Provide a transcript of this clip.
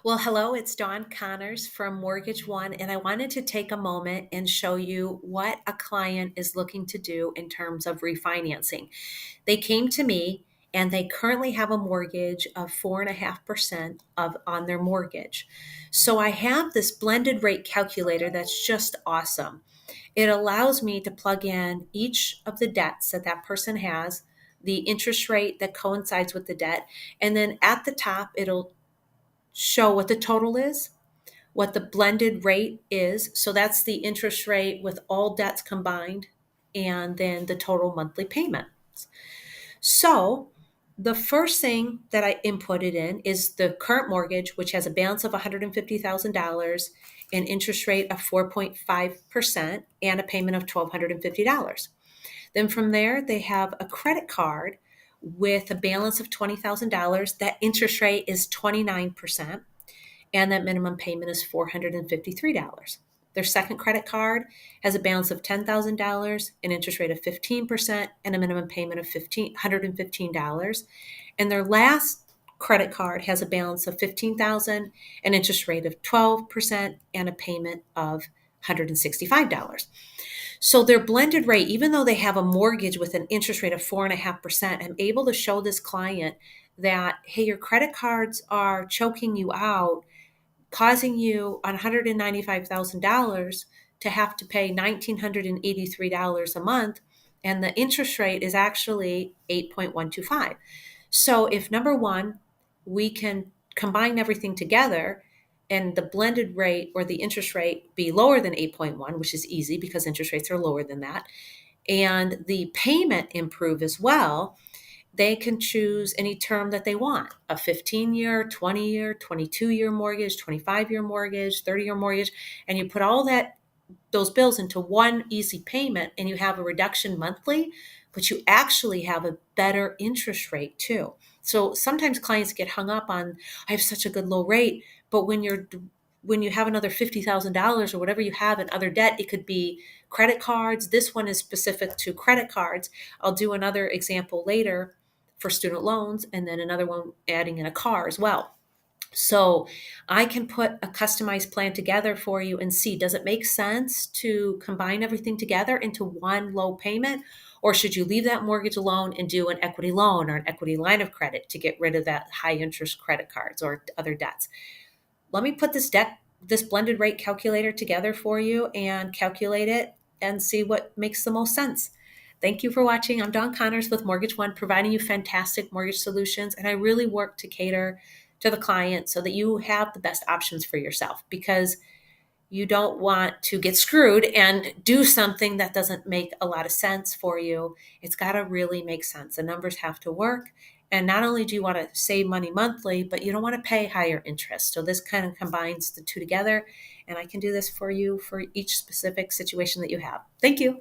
Well, hello, it's Dawn Connors from Mortgage One, and I wanted to take a moment and show you what a client is looking to do in terms of refinancing. They came to me and they currently have a mortgage of 4.5% of on their mortgage. So I have this blended rate calculator that's just awesome. It allows me to plug in each of the debts that that person has, the interest rate that coincides with the debt, and then at the top it'll show what the total is, what the blended rate is. So that's the interest rate with all debts combined, and then the total monthly payment. So the first thing that I inputted in is the current mortgage, which has a balance of $150,000, an interest rate of 4.5%, and a payment of $1,250. Then from there, they have a credit card with a balance of $20,000. That interest rate is 29%, and that minimum payment is $453. Their second credit card has a balance of $10,000, an interest rate of 15%, and a minimum payment of $115. And their last credit card has a balance of $15,000, an interest rate of 12%, and a payment of $165. So their blended rate, even though they have a mortgage with an interest rate of 4.5%, I'm able to show this client that, hey, your credit cards are choking you out, causing you on $195,000 to have to pay $1,983 a month, and the interest rate is actually 8.125. So if number one, we can combine everything together and the blended rate or the interest rate be lower than 8.1, which is easy because interest rates are lower than that, and the payment improve as well, they can choose any term that they want, a 15-year, 20-year, 22-year mortgage, 25-year mortgage, 30-year mortgage, and you put all that those bills into one easy payment and you have a reduction monthly, but you actually have a better interest rate too. So sometimes clients get hung up on, I have such a good low rate, but when you have another $50,000 or whatever you have in other debt, it could be credit cards. This one is specific to credit cards. I'll do another example later for student loans, and then another one adding in a car as well. So I can put a customized plan together for you and see, does it make sense to combine everything together into one low payment? Or should you leave that mortgage alone and do an equity loan or an equity line of credit to get rid of that high interest credit cards or other debts? Let me put this blended rate calculator together for you and calculate it and see what makes the most sense. Thank you for watching. I'm Dawn Connors with Mortgage One, providing you fantastic mortgage solutions. And I really work to cater to the client so that you have the best options for yourself, because you don't want to get screwed and do something that doesn't make a lot of sense for you. It's got to really make sense. The numbers have to work. And not only do you want to save money monthly, but you don't want to pay higher interest. So this kind of combines the two together. And I can do this for you for each specific situation that you have. Thank you.